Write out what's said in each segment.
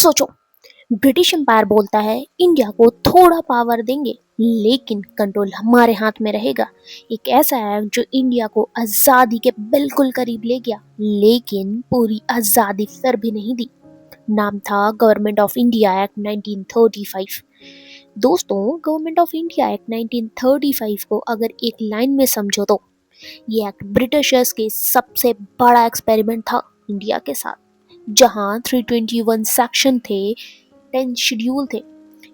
सोचो, British empire बोलता है इंडिया को थोड़ा पावर देंगे लेकिन कंट्रोल हमारे हाथ में रहेगा। एक ऐसा एक्ट जो इंडिया को आजादी के बिल्कुल करीब ले गया लेकिन पूरी आजादी फिर भी नहीं दी। नाम था गवर्नमेंट ऑफ इंडिया एक्ट 1935। दोस्तों, गवर्नमेंट ऑफ इंडिया एक्ट 1935 को अगर एक लाइन में समझो तो ये एक्ट ब्रिटिशर्स के सबसे बड़ा एक्सपेरिमेंट था इंडिया के साथ, जहां 321 सेक्शन थे, 10 शेड्यूल थे।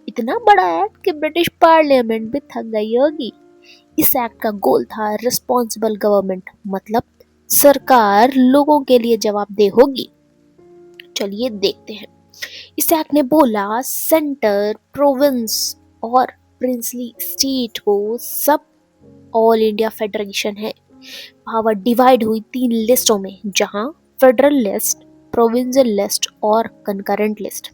इतना बड़ा एक्ट कि ब्रिटिश पार्लियामेंट भी थक गई होगी। इस एक्ट का गोल था रिस्पॉन्सिबल गवर्नमेंट, मतलब सरकार लोगों के लिए जवाबदेह होगी। चलिए देखते हैं। इस एक्ट ने बोला सेंटर, प्रोविंस और प्रिंसली स्टेट को सब ऑल इंडिया फेडरेशन है। पावर डिवाइड हुई 3 लिस्टों में, जहां फेडरल लिस्ट, प्रोविंशियल लिस्ट और कंकरेंट लिस्ट।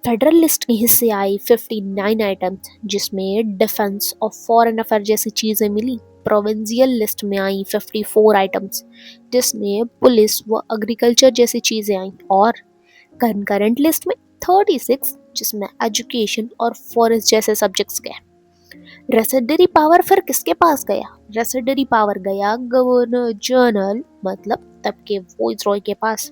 फेडरल लिस्ट के हिस्से आई 59 आइटम्स, जिसमें डिफेंस और फॉरेन अफेयर जैसी चीजें मिली। प्रोविंशियल लिस्ट में आई 54 आइटम्स, जिसमें पुलिस व एग्रीकल्चर जैसी चीजें आई। और कंकरेंट लिस्ट में 36, जिसमें एजुकेशन और फॉरेस्ट जैसे सब्जेक्ट्स गए। रेसिडरी पावर फिर किसके पास गया? रेसिडरी पावर गया गवर्नर जनरल, मतलब तब के वाइसरॉय के पास।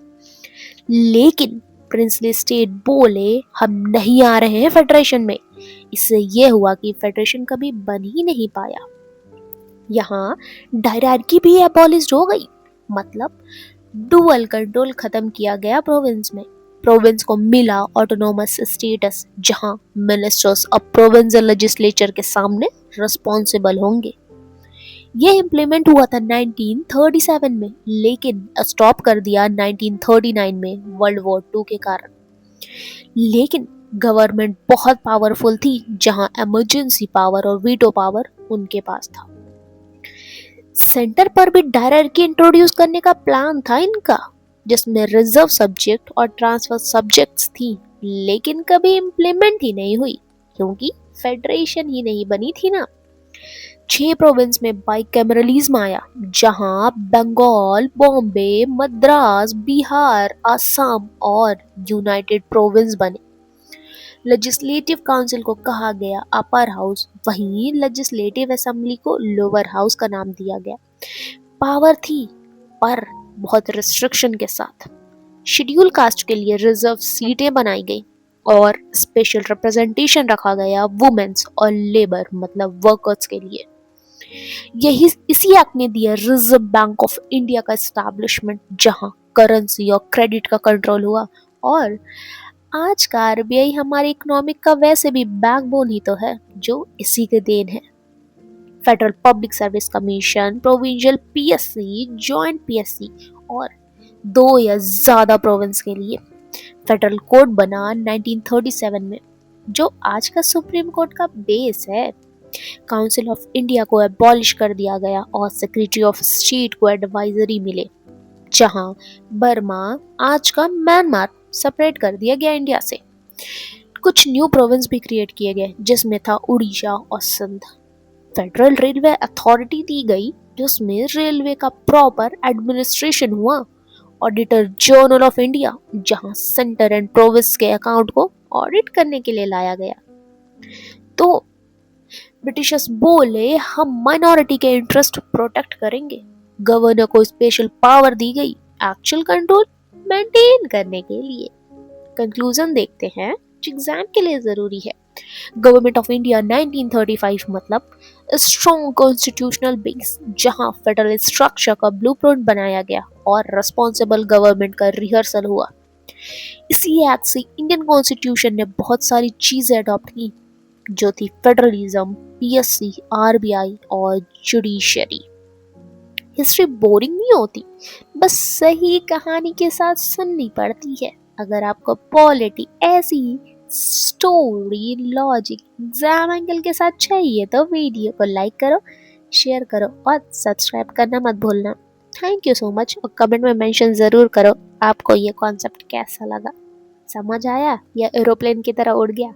लेकिन प्रिंसली स्टेट बोले हम नहीं आ रहे हैं फेडरेशन में। इससे यह हुआ कि फेडरेशन कभी बन ही नहीं पाया। यहाँ डायरार्की भी एबॉलिश हो गई, मतलब डुअल कंट्रोल खत्म किया गया प्रोविंस में। प्रोविंस को मिला ऑटोनोमस स्टेटस, जहां मिनिस्टर्स अब प्रोविंशियल लेजिस्लेचर के सामने रिस्पॉन्सिबल होंगे। यह इम्प्लीमेंट हुआ था 1937 में, लेकिन स्टॉप कर दिया 1939 में वर्ल्ड वॉर 2 के कारण। लेकिन गवर्नमेंट बहुत पावरफुल थी, जहां इमरजेंसी पावर और वीटो पावर उनके पास था। सेंटर पर भी डायरार्की इंट्रोड्यूस करने का प्लान था इनका, जिसमें रिजर्व सब्जेक्ट और ट्रांसफर सब्जेक्ट्स थी, लेकिन कभी इम्प्लीमेंट ही नहीं हुई क्योंकि फेडरेशन ही नहीं बनी थी ना। 6 प्रोविंस में बाइकैमरलिज्म आया, जहां बंगाल, बॉम्बे, मद्रास, बिहार, असम और यूनाइटेड प्रोविंस बने। लेजिस्लेटिव काउंसिल को कहा गया अपर हाउस, वहीं लेजिस्लेटिव असेंबली को लोअर हाउस का नाम दिया गया। पावर थी पर बहुत रिस्ट्रिक्शन के साथ। शेड्यूल कास्ट के लिए रिजर्व सीटें बनाई गई और स्पेशल रिप्रेजेंटेशन रखा गया वुमेन्स और लेबर, मतलब वर्कर्स के लिए। यही इसी एक्ट ने दिया रिजर्व बैंक ऑफ इंडिया का एस्टैब्लिशमेंट, जहां करेंसी और क्रेडिट का कंट्रोल हुआ। और आज का आरबीआई हमारे इकोनॉमिक का वैसे भी बैकबोन ही तो है, जो इसी के देन है। Federal public service commission, provincial PSC, joint PSC और 2 या ज्यादा प्रोविंस के लिए। फेडरल कोड बना 1937 में, जो आज का सुप्रीम कोर्ट का बेस है। काउंसिल ऑफ इंडिया को एबॉलिश कर दिया गया और सेक्रेटरी ऑफ स्टेट को एडवाइजरी मिले, जहां बर्मा, आज का म्यांमार, सेपरेट कर दिया गया इंडिया से। कुछ न्यू प्रोविंस भी क्रिएट किए गए, जिसमें था उड़ीसा और सिंध। फेडरल रेलवे अथॉरिटी दी गई, जिसमें रेलवे का प्रॉपर एडमिनिस्ट्रेशन हुआ। ऑडिटर जनरल ऑफ इंडिया, जहां सेंटर एंड प्रोविंस के अकाउंट को ऑडिट करने के लिए लाया गया। तो ब्रिटिशर्स बोले हम माइनॉरिटी के इंटरेस्ट प्रोटेक्ट करेंगे। गवर्नर को स्पेशल पावर दी गई एक्चुअल कंट्रोल मेंटेन करने के लिए। कंक्लूजन देखते हैं जो एग्जाम के लिए जरूरी है। गवर्नमेंट ऑफ इंडिया 1935 मतलब स्ट्रॉन्ग कॉन्स्टिट्यूशनल बेस, जहां फेडरल स्ट्रक्चर का ब्लूप्रिंट बनाया गया और रिस्पॉन्सिबल गवर्नमेंट का रिहर्सल हुआ। इसी एक्ट से इंडियन कॉन्स्टिट्यूशन ने बहुत सारी चीजें अडॉप्ट की, जो थी फेडरलिज्म, पीएससी, आरबीआई और जुडिशरी। हिस्ट्री बोरिंग नहीं होती, बस सही कहानी के साथ सुननी पड़ती है। अगर आपको पॉलिटी ऐसी स्टोरी, लॉजिक, एग्जाम एंगल के साथ चाहिए तो वीडियो को लाइक करो, शेयर करो और सब्सक्राइब करना मत भूलना। थैंक यू सो मच, और कमेंट में मेंशन ज़रूर करो आपको ये कॉन्सेप्ट कैसा लगा। समझ आया या एरोप्लेन की तरह उड़ गया?